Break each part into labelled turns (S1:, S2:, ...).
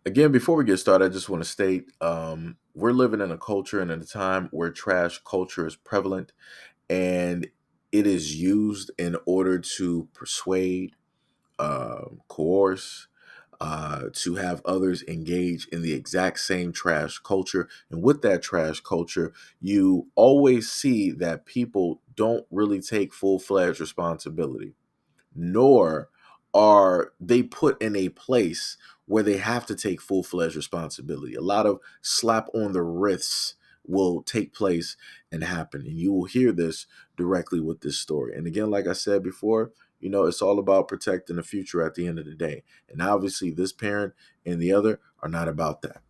S1: Again, before we get started, I just want to state we're living in a culture and in a time where trash culture is prevalent and it is used in order to persuade, coerce, to have others engage in the exact same trash culture. And with that trash culture, you always see that people don't really take full fledged responsibility, nor are they put in a place where they have to take full-fledged responsibility. A lot of slap on the wrists will take place and happen, and you will hear this directly with this story. And again, like I said before, it's all about protecting the future at the end of the day. And obviously this parent and the other are not about that.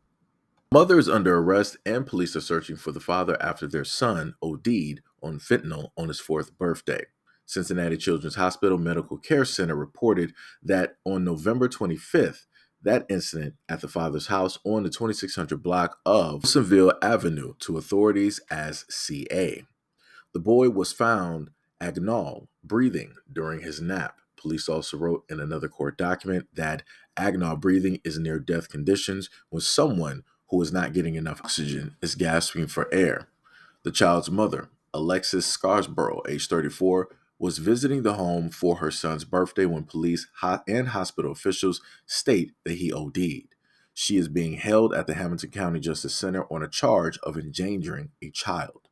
S1: Mother is under arrest and police are searching for the father after their son OD'd on fentanyl on his fourth birthday. Cincinnati Children's Hospital Medical Care Center reported that on November 25th, that incident at the father's house on the 2600 block of Wilsonville Avenue to authorities as CA. The boy was found agonal, breathing during his nap. Police also wrote in another court document that agonal breathing is near death conditions when someone who is not getting enough oxygen is gasping for air. The child's mother, Alexis Scarsborough, age 34, was visiting the home for her son's birthday when police and hospital officials state that he OD'd. She is being held at the Hamilton County Justice Center on a charge of endangering a child.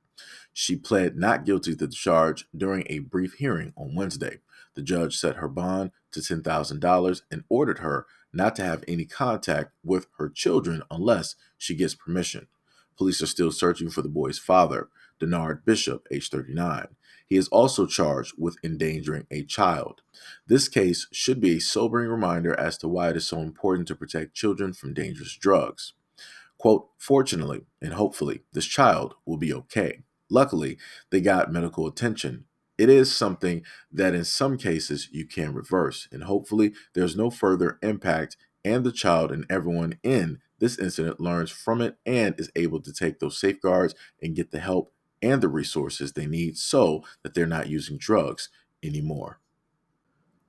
S1: She pled not guilty to the charge during a brief hearing on Wednesday. The judge set her bond to $10,000 and ordered her not to have any contact with her children unless she gets permission. Police are still searching for the boy's father, Denard Bishop, age 39. He is also charged with endangering a child. This case should be a sobering reminder as to why it is so important to protect children from dangerous drugs. Quote, fortunately and hopefully, this child will be okay. Luckily, they got medical attention. It is something that in some cases you can reverse, and hopefully there's no further impact, and the child and everyone in this incident learns from it and is able to take those safeguards and get the help and the resources they need so that they're not using drugs anymore.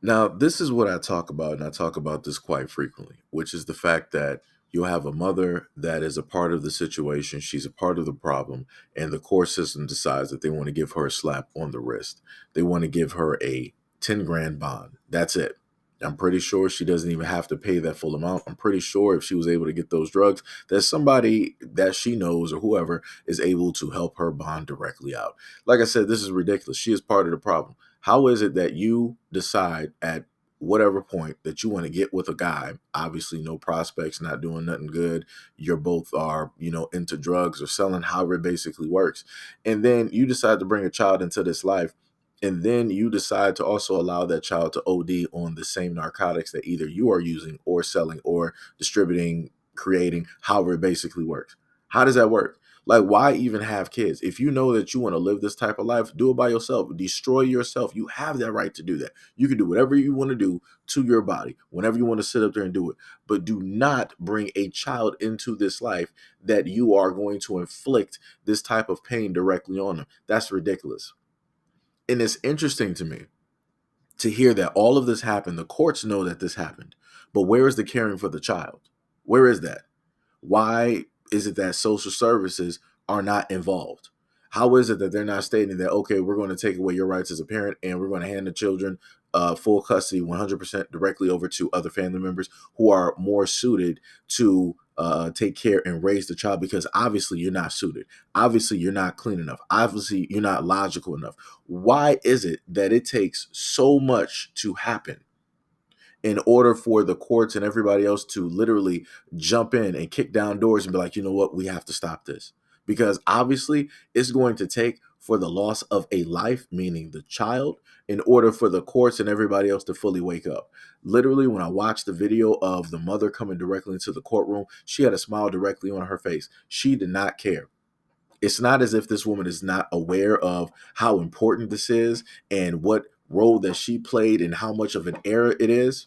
S1: Now, this is what I talk about, and I talk about this quite frequently, which is the fact that you'll have a mother that is a part of the situation, she's a part of the problem, and the court system decides that they want to give her a slap on the wrist. They want to give her a 10 grand bond. That's it. I'm pretty sure she doesn't even have to pay that full amount. I'm pretty sure if she was able to get those drugs, that somebody that she knows or whoever is able to help her bond directly out. Like I said, this is ridiculous. She is part of the problem. How is it that you decide at whatever point that you want to get with a guy, obviously no prospects, not doing nothing good, you're both are, into drugs or selling, however it basically works. And then you decide to bring a child into this life, and then you decide to also allow that child to OD on the same narcotics that either you are using or selling or distributing, creating, however it basically works. How does that work? Like, why even have kids? If you know that you want to live this type of life, do it by yourself. Destroy yourself. You have that right to do that. You can do whatever you want to do to your body, whenever you want to sit up there and do it. But do not bring a child into this life that you are going to inflict this type of pain directly on them. That's ridiculous. And it's interesting to me to hear that all of this happened. The courts know that this happened. But where is the caring for the child? Where is that? Why is it that social services are not involved? How is it that they're not stating that, okay, we're going to take away your rights as a parent and we're going to hand the children full custody 100% directly over to other family members who are more suited to take care and raise the child, because obviously you're not suited. Obviously you're not clean enough. Obviously you're not logical enough. Why is it that it takes so much to happen in order for the courts and everybody else to literally jump in and kick down doors and be like, you know what, we have to stop this? Because obviously it's going to take for the loss of a life, meaning the child, in order for the courts and everybody else to fully wake up. Literally, when I watched the video of the mother coming directly into the courtroom, she had a smile directly on her face. She did not care. It's not as if this woman is not aware of how important this is and what role that she played and how much of an error it is.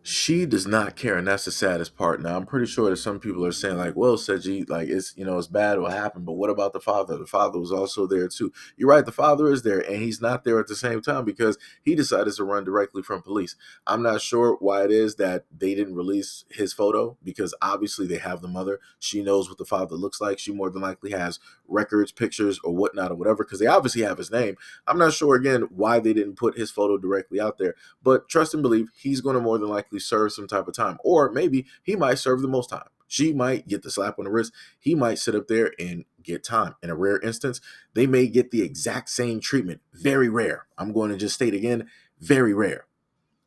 S1: She does not care, and that's the saddest part. Now, I'm pretty sure that some people are saying, like, well, Seiji, like, it's, it's bad what happened, but what about the father? The father was also there too. You're right, the father is there, and he's not there at the same time because he decided to run directly from police. I'm not sure why it is that they didn't release his photo, because obviously they have the mother. She knows what the father looks like. She more than likely has records, pictures, or whatnot, or whatever, because they obviously have his name. I'm not sure, again, why they didn't put his photo directly out there. But trust and believe he's going to more than likely serve some type of time. Or maybe he might serve the most time. She might get the slap on the wrist. He might sit up there and get time. In a rare instance, they may get the exact same treatment. Very rare. I'm going to just state again, very rare,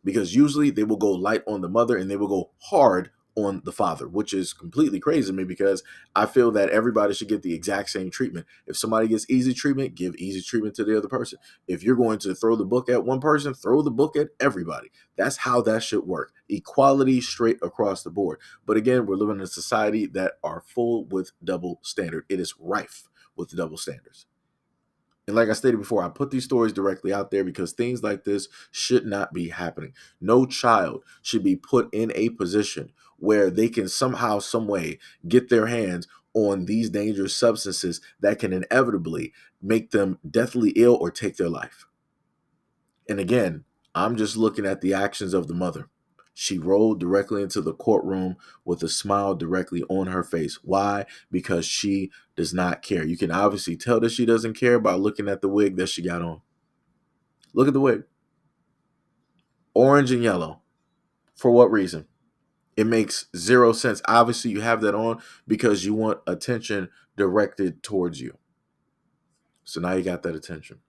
S1: because usually they will go light on the mother and they will go hard on the father, which is completely crazy to me because I feel that everybody should get the exact same treatment. If somebody gets easy treatment, give easy treatment to the other person. If you're going to throw the book at one person, throw the book at everybody. That's how that should work. Equality straight across the board. But again, we're living in a society that are full with double standard. It is rife with double standards. And like I stated before, I put these stories directly out there because things like this should not be happening. No child should be put in a position where they can somehow, some way get their hands on these dangerous substances that can inevitably make them deathly ill or take their life. And again, I'm just looking at the actions of the mother. She rolled directly into the courtroom with a smile directly on her face. Why? Because she does not care. You can obviously tell that she doesn't care by looking at the wig that she got on. Look at the wig. Orange and yellow. For what reason? It makes zero sense. Obviously, you have that on because you want attention directed towards you. So now you got that attention.